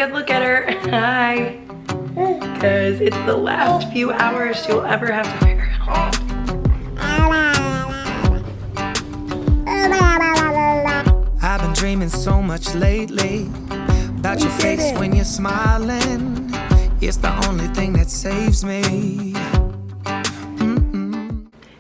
good look at her. Hi. Because it's the last few hours she'll ever have to wear it all. I've been dreaming so much lately about your face when you're smiling. It's the only thing that saves me.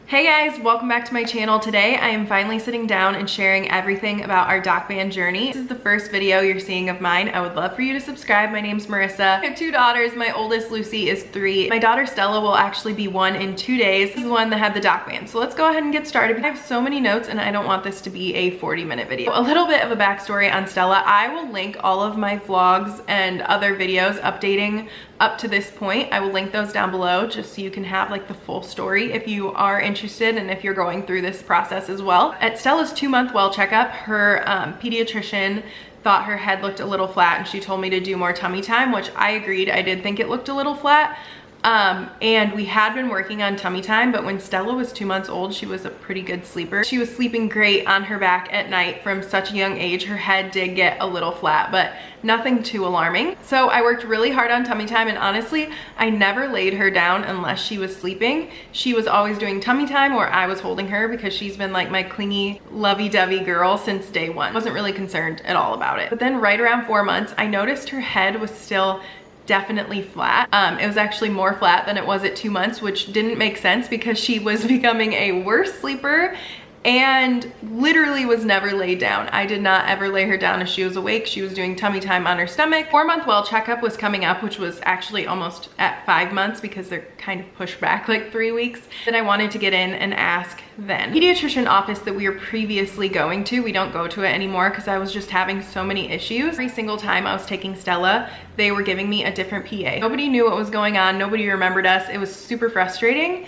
Hey guys, welcome back to my channel. Today I am finally sitting down and sharing everything about our Docband journey. This is the first video you're seeing of mine. I would love for you to subscribe. My name's Marissa. I have two daughters. My oldest, Lucy, is 3. My daughter Stella will actually be 1 in 2 days. This is the one that had the Docband. So let's go ahead and get started. I have so many notes and I don't want this to be a 40-minute video. A little bit of a backstory on Stella. I will link all of my vlogs and other videos updating up to this point. I will link those down below just so you can have like the full story if you are interested and if you're going through this process as well. At Stella's 2-month well checkup, her pediatrician thought her head looked a little flat and she told me to do more tummy time, which I agreed. I did think it looked a little flat. And we had been working on tummy time, but when Stella was 2 months old, she was a pretty good sleeper. She was sleeping great on her back at night from such a young age. Her head did get a little flat, but nothing too alarming. So I worked really hard on tummy time, and honestly, I never laid her down unless she was sleeping. She was always doing tummy time or I was holding her because she's been like my clingy, lovey-dovey girl since day one. Wasn't really concerned at all about it. But then right around 4 months, I noticed her head was still definitely flat. It was actually more flat than it was at 2 months, which didn't make sense because she was becoming a worse sleeper and literally was never laid down. I did not ever lay her down if she was awake. She was doing tummy time on her stomach. 4-month well checkup was coming up, which was actually almost at 5 months because they're kind of pushed back like 3 weeks. Then I wanted to get in and ask then. Pediatrician office that we were previously going to, we don't go to it anymore because I was just having so many issues. Every single time I was taking Stella, they were giving me a different PA. Nobody knew what was going on. Nobody remembered us. It was super frustrating.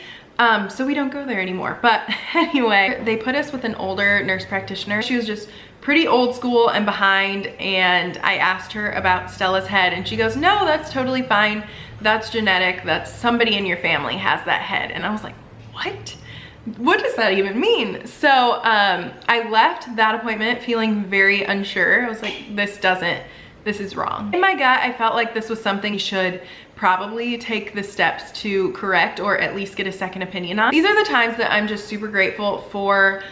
So we don't go there anymore. But anyway, they put us with an older nurse practitioner. She was just pretty old school and behind, and I asked her about Stella's head and she goes, no, that's totally fine. That's genetic. That's somebody in your family has that head. And I was like, what? What does that even mean? So I left that appointment feeling very unsure. I was like, this is wrong. In my gut, I felt like this was something you should probably take the steps to correct or at least get a second opinion on. These are the times that I'm just super grateful for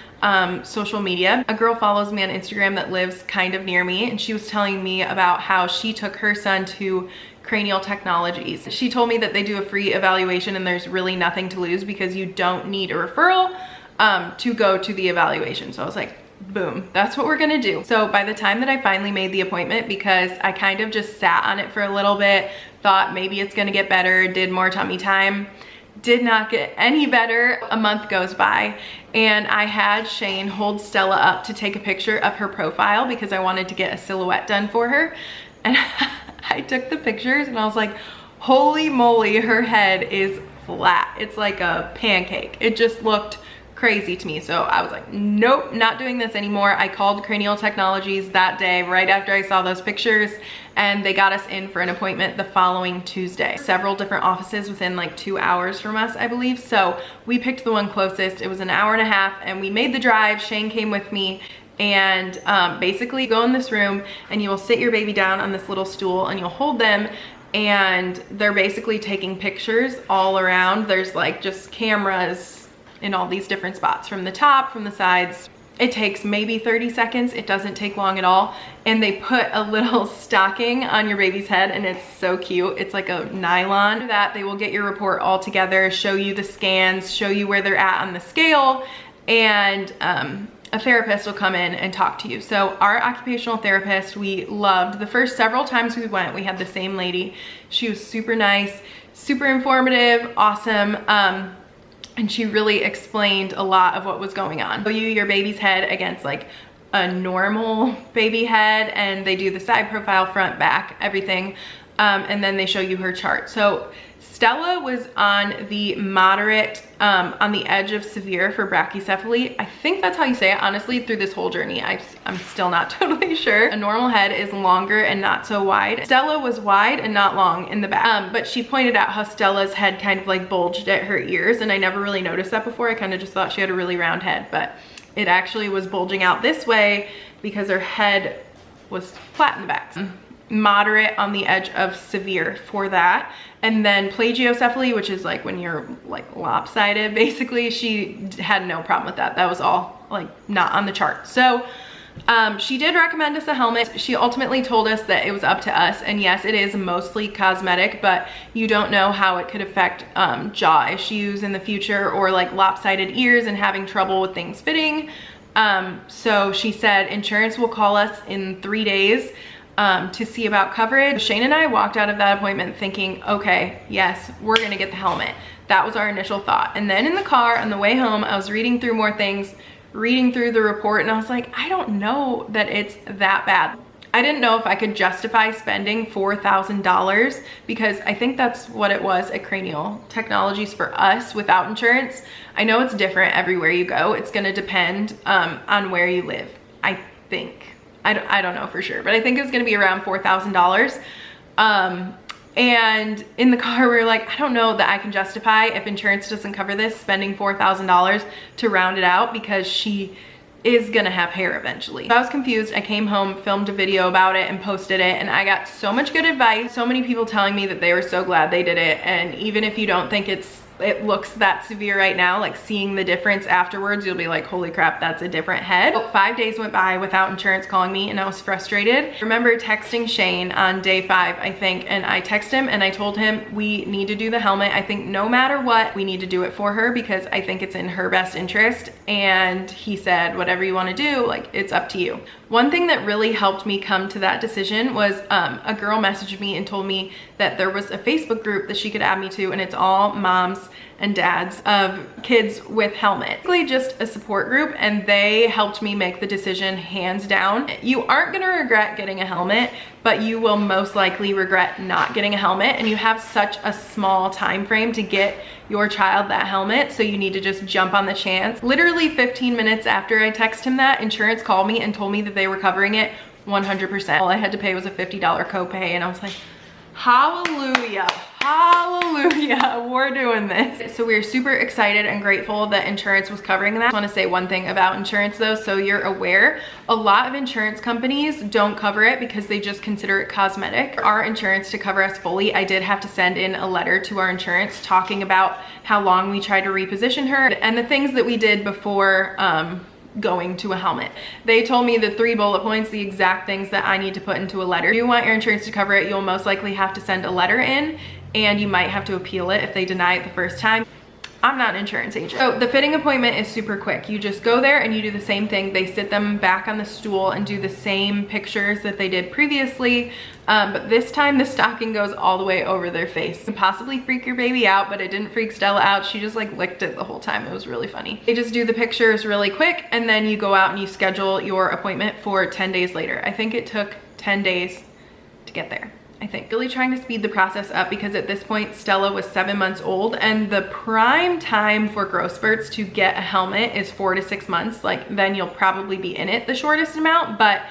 social media. A girl follows me on Instagram that lives kind of near me, and she was telling me about how she took her son to Cranial Technologies. She told me that they do a free evaluation and there's really nothing to lose because you don't need a referral to go to the evaluation. So I was like, boom, that's what we're gonna do. So by the time that I finally made the appointment, because I kind of just sat on it for a little bit, thought maybe it's gonna get better, did more tummy time, did not get any better. A month goes by and I had Shane hold Stella up to take a picture of her profile because I wanted to get a silhouette done for her. And I took the pictures and I was like, holy moly, her head is flat. It's like a pancake. It just looked crazy to me. So I was like, nope, not doing this anymore. I called Cranial Technologies that day right after I saw those pictures, and they got us in for an appointment the following Tuesday. Several different offices within like 2 hours from us, I believe. So we picked the one closest. It was an hour and a half and we made the drive. Shane came with me, and basically go in this room and you will sit your baby down on this little stool and you'll hold them, and they're basically taking pictures all around. There's like just cameras in all these different spots, from the top, from the sides. It takes maybe 30 seconds. It doesn't take long at all. And they put a little stocking on your baby's head and it's so cute. It's like a nylon. After that, they will get your report all together, show you the scans, show you where they're at on the scale, and a therapist will come in and talk to you. So our occupational therapist, we loved. The first several times we went, we had the same lady. She was super nice, super informative, awesome. And she really explained a lot of what was going on. Show you your baby's head against like a normal baby head, and they do the side profile, front, back, everything. And then they show you her chart. So Stella was on the moderate, on the edge of severe for brachycephaly. I think that's how you say it. Honestly, through this whole journey, I'm still not totally sure. A normal head is longer and not so wide. Stella was wide and not long in the back. But she pointed out how Stella's head kind of like bulged at her ears, and I never really noticed that before. I kind of just thought she had a really round head, but it actually was bulging out this way because her head was flat in the back. moderate on the edge of severe for that. And then plagiocephaly, which is like when you're like lopsided, basically, she had no problem with that. That was all like not on the chart. So she did recommend us a helmet. She ultimately told us that it was up to us, and yes, it is mostly cosmetic, but you don't know how it could affect jaw issues in the future, or like lopsided ears and having trouble with things fitting. So she said insurance will call us in 3 days to see about coverage. Shane and I walked out of that appointment thinking, okay, yes, we're gonna get the helmet. That was our initial thought. And then in the car on the way home, I was reading through more things, reading through the report, and I was like, I don't know that it's that bad. I didn't know if I could justify spending $4,000 because I think that's what it was at Cranial Technologies for us without insurance. I know it's different everywhere you go. It's gonna depend on where you live, I think. I don't know for sure, but I think it was gonna be around $4,000. And in the car, we were like, I don't know that I can justify, if insurance doesn't cover this, spending $4,000 to round it out, because she is gonna have hair eventually. So I was confused. I came home, filmed a video about it and posted it, and I got so much good advice. So many people telling me that they were so glad they did it. And even if you don't think it looks that severe right now, like seeing the difference afterwards, you'll be like, holy crap, that's a different head. 5 days went by without insurance calling me, and I was frustrated. I remember texting Shane on day 5, I think, and I texted him and I told him we need to do the helmet. I think no matter what, we need to do it for her because I think it's in her best interest. And he said, whatever you want to do, like, it's up to you. One thing that really helped me come to that decision was a girl messaged me and told me that there was a Facebook group that she could add me to, and it's all moms and dads of kids with helmets. Basically just a support group, and they helped me make the decision hands down. You aren't gonna regret getting a helmet, but you will most likely regret not getting a helmet, and you have such a small time frame to get your child that helmet, so you need to just jump on the chance. Literally 15 minutes after I texted him that, insurance called me and told me that they were covering it 100%. All I had to pay was a $50 copay, and I was like, hallelujah, hallelujah, we're doing this. So we're super excited and grateful that insurance was covering that. I want to say one thing about insurance though, so you're aware, a lot of insurance companies don't cover it because they just consider it cosmetic. Our insurance to cover us fully, I did have to send in a letter to our insurance talking about how long we tried to reposition her and the things that we did before going to a helmet. They told me the 3 bullet points, the exact things that I need to put into a letter. If you want your insurance to cover it, you'll most likely have to send a letter in, and you might have to appeal it if they deny it the first time. I'm not an insurance agent. So the fitting appointment is super quick. You just go there and you do the same thing. They sit them back on the stool and do the same pictures that they did previously. But this time the stocking goes all the way over their face. It can possibly freak your baby out, but it didn't freak Stella out. She just like licked it the whole time. It was really funny. They just do the pictures really quick, and then you go out and you schedule your appointment for 10 days later. I think it took 10 days to get there. I think really trying to speed the process up, because at this point Stella was 7 months old, and the prime time for growth spurts to get a helmet is 4 to 6 months. Like, then you'll probably be in it the shortest amount, but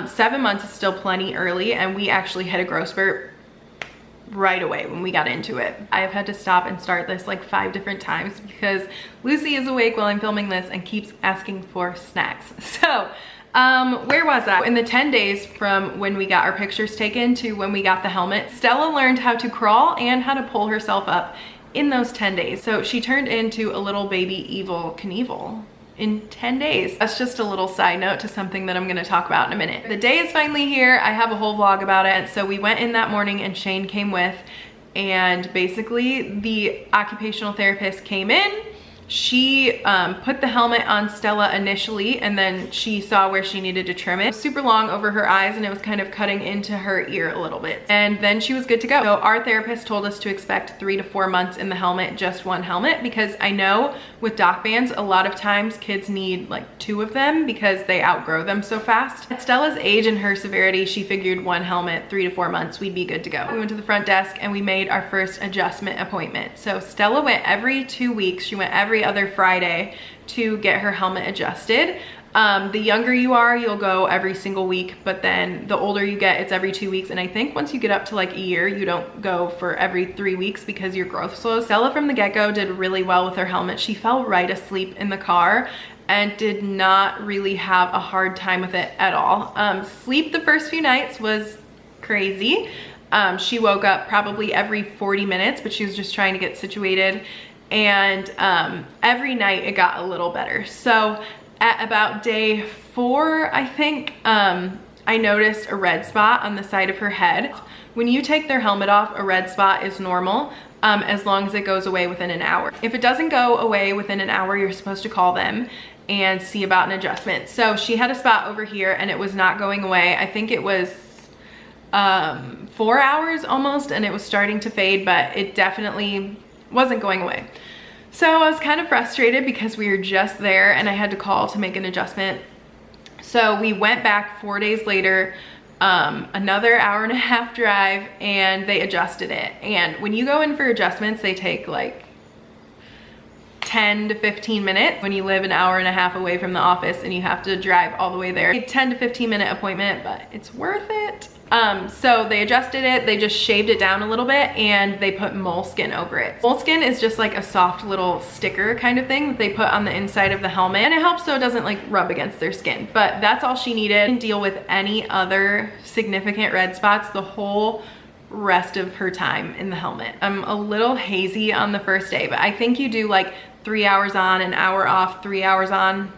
7 months is still plenty early, and we actually had a growth spurt right away when we got into it. I have had to stop and start this like 5 different times because Lucy is awake while I'm filming this and keeps asking for snacks. So where was I? In the 10 days from when we got our pictures taken to when we got the helmet, Stella learned how to crawl and how to pull herself up in those 10 days. So she turned into a little baby Evel Knievel in 10 days. That's just a little side note to something that I'm gonna talk about in a minute. The day is finally here. I have a whole vlog about it. So we went in that morning and Shane came with, and basically the occupational therapist came in. She put the helmet on Stella initially, and then she saw where she needed to trim it. It was super long over her eyes, and it was kind of cutting into her ear a little bit. And then she was good to go. So our therapist told us to expect 3 to 4 months in the helmet, just one helmet, because I know with Docbands, a lot of times kids need like 2 of them because they outgrow them so fast. At Stella's age and her severity, she figured one helmet, 3 to 4 months, we'd be good to go. We went to the front desk and we made our first adjustment appointment. So Stella went every 2 weeks. She went every other Friday to get her helmet adjusted. The younger you are, you'll go every single week, but then the older you get, it's every 2 weeks. And I think once you get up to like a year, you don't go for every 3 weeks because your growth slows. Stella from the get-go did really well with her helmet. She fell right asleep in the car and did not really have a hard time with it at all. Sleep the first few nights was crazy. She woke up probably every 40 minutes, but she was just trying to get situated. And every night it got a little better. So at about day 4, I think, I noticed a red spot on the side of her head. When you take their helmet off, a red spot is normal, as long as it goes away within an hour. If it doesn't go away within an hour, you're supposed to call them and see about an adjustment. So she had a spot over here and it was not going away. I think it was 4 hours almost, and it was starting to fade, but it definitely wasn't going away. So I was kind of frustrated because we were just there and I had to call to make an adjustment. So we went back 4 days later, another hour-and-a-half drive, and they adjusted it. And when you go in for adjustments, they take like 10 to 15 minutes when you live an hour-and-a-half away from the office and you have to drive all the way there. A 10 to 15 minute appointment, but it's worth it. So they adjusted it, they just shaved it down a little bit, and they put moleskin over it. Moleskin is just like a soft little sticker kind of thing that they put on the inside of the helmet, and it helps so it doesn't like rub against their skin. But that's all she needed. Didn't deal with any other significant red spots the whole rest of her time in the helmet. I'm a little hazy on the first day, but I think you do like 3 hours on, an hour off, 3 hours on,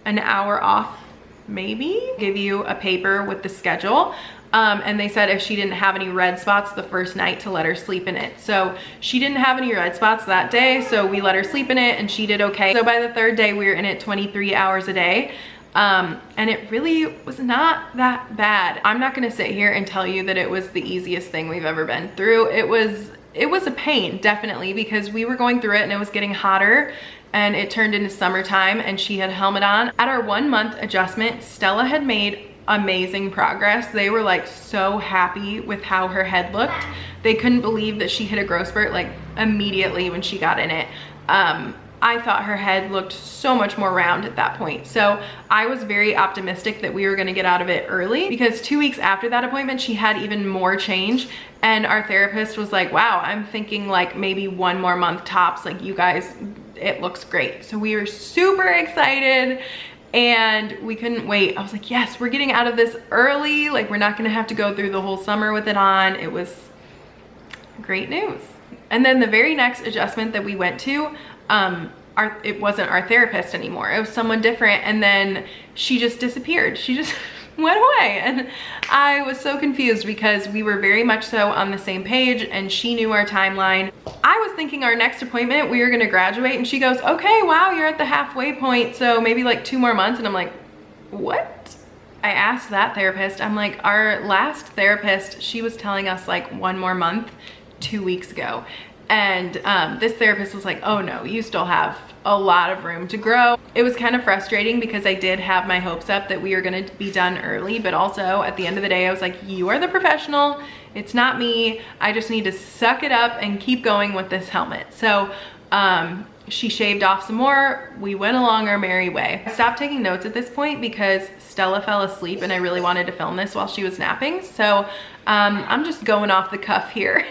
an hour off, maybe. Give you a paper with the schedule. And they said if she didn't have any red spots the first night to let her sleep in it. So she didn't have any red spots that day, so we let her sleep in it and she did okay. So by the 3rd day, we were in it 23 hours a day. And it really was not that bad. I'm not gonna sit here and tell you that it was the easiest thing we've ever been through. It was a pain, definitely, because we were going through it and it was getting hotter and it turned into summertime and she had a helmet on. At our 1 month adjustment, Stella had made amazing progress. They were like so happy with how her head looked. They couldn't believe that she hit a growth spurt like immediately when she got in it. I thought her head looked so much more round at that point. So I was very optimistic that we were gonna get out of it early, because 2 weeks after that appointment, she had even more change. And our therapist was like, wow, I'm thinking like maybe 1 more month tops. Like, you guys, it looks great. So we were super excited and we couldn't wait. I was like, yes, we're getting out of this early. Like, we're not gonna have to go through the whole summer with it on. It was great news. And then the very next adjustment that we went to, it wasn't our therapist anymore. It was someone different. And then she just disappeared. She just went away. And I was so confused because we were very much so on the same page and she knew our timeline. I was thinking our next appointment, we were gonna graduate, and she goes, okay, wow, you're at the halfway point. So maybe like 2 more months. And I'm like, what? I asked that therapist, I'm like, our last therapist, she was telling us like 1 more month 2 weeks ago. And this therapist was like, oh no, you still have a lot of room to grow. It was kind of frustrating because I did have my hopes up that we were gonna be done early, but also at the end of the day, I was like, you are the professional, it's not me. I just need to suck it up and keep going with this helmet. So she shaved off some more. We went along our merry way. I stopped taking notes at this point because Stella fell asleep and I really wanted to film this while she was napping. So I'm just going off the cuff here.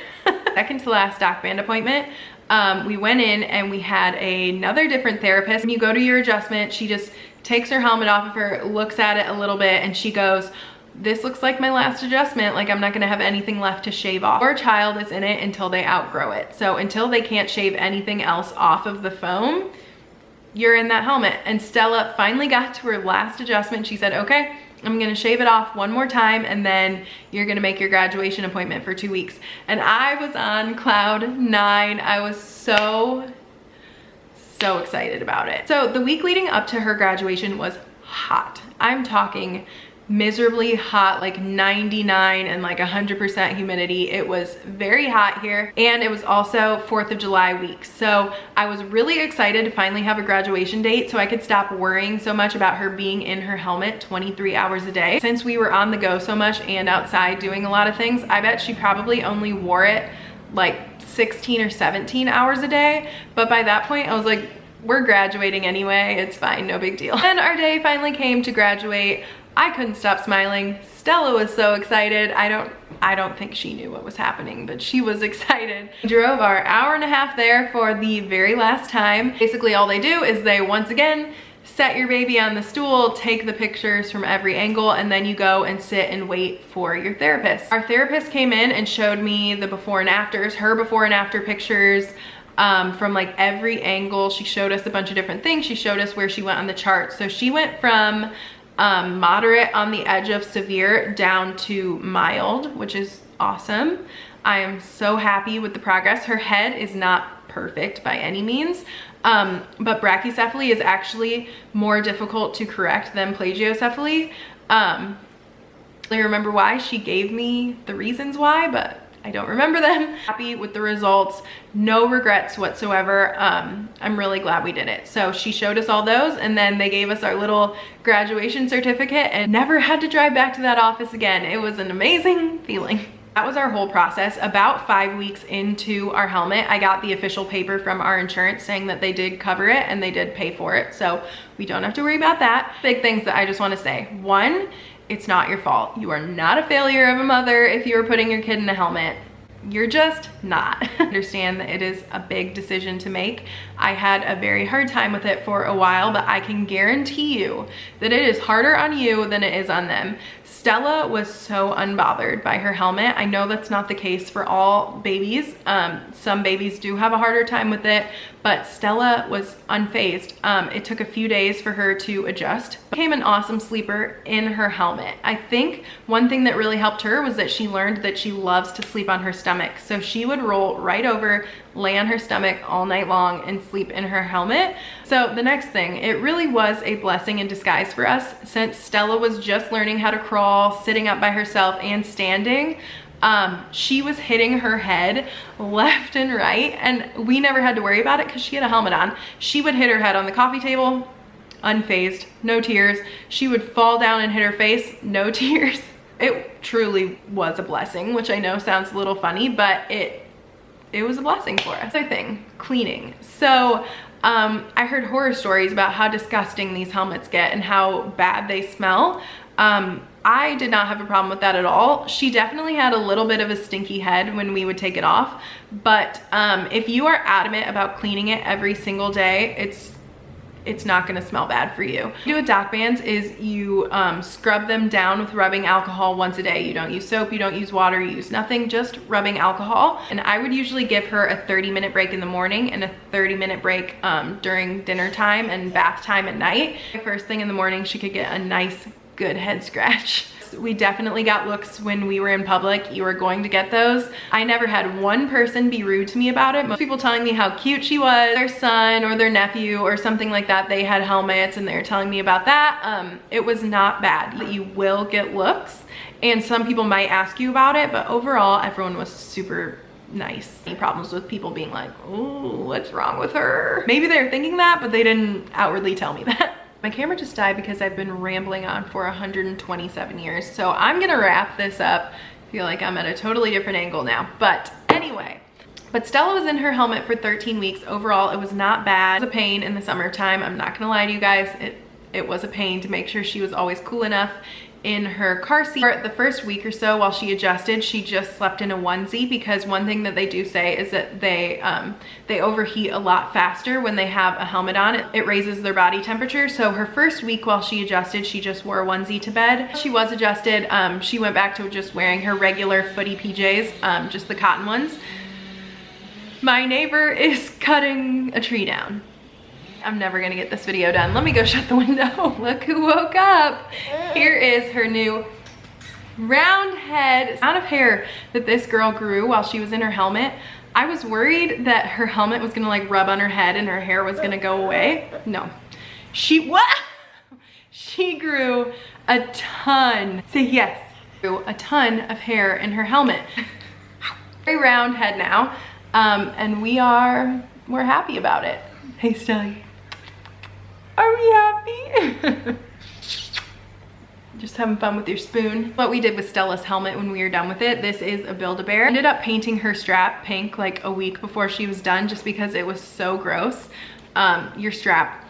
Second to last Docband appointment, we went in and we had another different therapist. When you go to your adjustment, she just takes her helmet off of her, looks at it a little bit, and she goes, this looks like my last adjustment. Like, I'm not gonna have anything left to shave off. Your child is in it until they outgrow it. So until they can't shave anything else off of the foam, you're in that helmet. And Stella finally got to her last adjustment. She said, okay, I'm gonna shave it off 1 more time and then you're gonna make your graduation appointment for 2 weeks. And I was on cloud 9. I was so excited about it. So the week leading up to her graduation was hot. I'm talking miserably hot, like 99 and like 100% humidity. It was very hot here, and it was also 4th of July week. So I was really excited to finally have a graduation date so I could stop worrying so much about her being in her helmet 23 hours a day. Since we were on the go so much and outside doing a lot of things, I bet she probably only wore it like 16 or 17 hours a day. But by that point I was like, we're graduating anyway, it's fine, no big deal. And our day finally came to graduate. I couldn't stop smiling. Stella was so excited. I don't think she knew what was happening, but she was excited. We drove our hour and a half there for the very last time. Basically all they do is they once again set your baby on the stool, take the pictures from every angle, and then you go and sit and wait for your therapist. Our therapist came in and showed me the before and afters, her before and after pictures from like every angle. She showed us a bunch of different things. She showed us where she went on the chart. So she went from moderate on the edge of severe down to mild, which is awesome. I am so happy with the progress. Her head is not perfect by any means, but brachycephaly is actually more difficult to correct than plagiocephaly. I remember why. She gave me the reasons why, but I don't remember them. Happy with the results, no regrets whatsoever. I'm really glad we did it. So she showed us all those, and then they gave us our little graduation certificate and never had to drive back to that office again. It was an amazing feeling. That was our whole process. About 5 weeks into our helmet, I got the official paper from our insurance saying that they did cover it and they did pay for it. So we don't have to worry about that. Big things that I just want to say. One, it's not your fault. You are not a failure of a mother if you are putting your kid in a helmet. You're just not. Understand that it is a big decision to make. I had a very hard time with it for a while, but I can guarantee you that it is harder on you than it is on them. Stella was so unbothered by her helmet. I know that's not the case for all babies. Some babies do have a harder time with it, but Stella was unfazed. It took a few days for her to adjust. Became an awesome sleeper in her helmet. I think one thing that really helped her was that she learned that she loves to sleep on her stomach. So she would roll right over, lay on her stomach all night long and sleep in her helmet. So the next thing, it really was a blessing in disguise for us. Since Stella was just learning how to crawl, sitting up by herself and standing, she was hitting her head left and right, and we never had to worry about it because she had a helmet on. She would hit her head on the coffee table, unfazed, no tears. She would fall down and hit her face, no tears. It truly was a blessing, which I know sounds a little funny, but it was a blessing for us. Other thing, cleaning. So I heard horror stories about how disgusting these helmets get and how bad they smell. I did not have a problem with that at all. She definitely had a little bit of a stinky head when we would take it off, but if you are adamant about cleaning it every single day, it's not gonna smell bad for you. What you do with Docbands is you scrub them down with rubbing alcohol once a day. You don't use soap, you don't use water, you use nothing, just rubbing alcohol. And I would usually give her a 30-minute break in the morning and a 30-minute break during dinner time and bath time at night. First thing in the morning, she could get a nice, good head scratch. We definitely got looks when we were in public. You were going to get those. I never had one person be rude to me about it. Most people telling me how cute she was, their son or their nephew or something like that, they had helmets and they were telling me about that. It was not bad. You will get looks and some people might ask you about it, but overall everyone was super nice. Any problems with people being like, oh, what's wrong with her? Maybe they were thinking that, but they didn't outwardly tell me that. My camera just died because I've been rambling on for 127 years. So I'm gonna wrap this up. I feel like I'm at a totally different angle now. But anyway, Stella was in her helmet for 13 weeks. Overall, it was not bad. It was a pain in the summertime. I'm not gonna lie to you guys. It was a pain to make sure she was always cool enough in her car seat. The first week or so while she adjusted, she just slept in a onesie because one thing that they do say is that they overheat a lot faster when they have a helmet on. It raises their body temperature. So her first week while she adjusted, she just wore a onesie to bed. She was adjusted. She went back to just wearing her regular footy PJs, just the cotton ones. My neighbor is cutting a tree down. I'm never gonna get this video done. Let me go shut the window. Look who woke up. Here is her new round head. The amount of hair that this girl grew while she was in her helmet, I was worried that her helmet was gonna like rub on her head and her hair was gonna go away. No, she grew a ton. Say yes. Grew a ton of hair in her helmet. Very round head now, and we're happy about it. Hey, Stella. Are we happy? Just having fun with your spoon. What we did with Stella's helmet when we were done with it, this is a Build-A-Bear. Ended up painting her strap pink like a week before she was done just because it was so gross. Your strap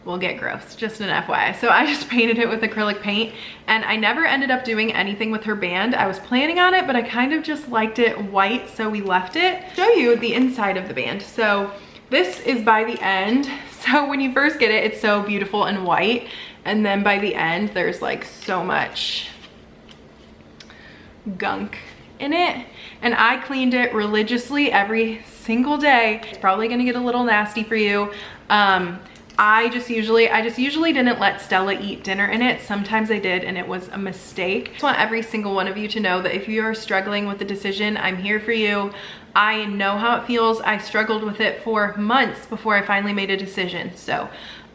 will get gross, just an FYI. So I just painted it with acrylic paint and I never ended up doing anything with her band. I was planning on it, but I kind of just liked it white, so we left it. Show you the inside of the band. So this is by the end. So when you first get it, it's so beautiful and white. And then by the end, there's like so much gunk in it. And I cleaned it religiously every single day. It's probably gonna get a little nasty for you. I just usually didn't let Stella eat dinner in it. Sometimes I did, and it was a mistake. I just want every single one of you to know that if you are struggling with the decision, I'm here for you. I know how it feels. I struggled with it for months before I finally made a decision. So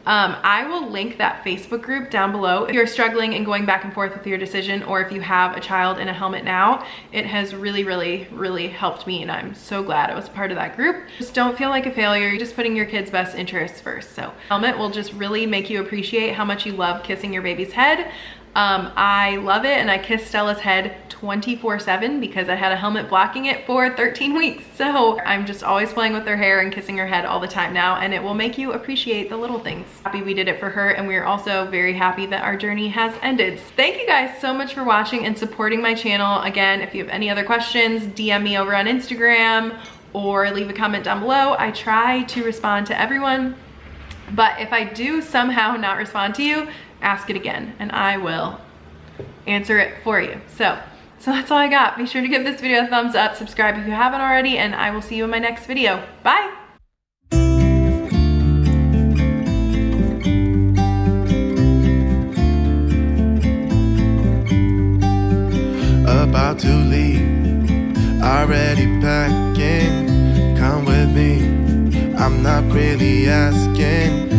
I will link that Facebook group down below if you're struggling and going back and forth with your decision, or if you have a child in a helmet now. It has really helped me, and I'm so glad I was part of that group. Just don't feel like a failure. You're just putting your kids' best interests first. So helmet will just really make you appreciate how much you love kissing your baby's head. I love it, and I kiss Stella's head 24/7 because I had a helmet blocking it for 13 weeks. So I'm just always playing with her hair and kissing her head all the time now, and it will make you appreciate the little things. Happy we did it for her, and we are also very happy that our journey has ended. Thank you guys so much for watching and supporting my channel. Again, if you have any other questions, DM me over on Instagram or leave a comment down below. I try to respond to everyone, but if I do somehow not respond to you, ask it again and I will answer it for you. So that's all I got. Be sure to give this video a thumbs up, subscribe if you haven't already, and I will see you in my next video. Bye. About to leave, already packing. Come with me, I'm not really asking.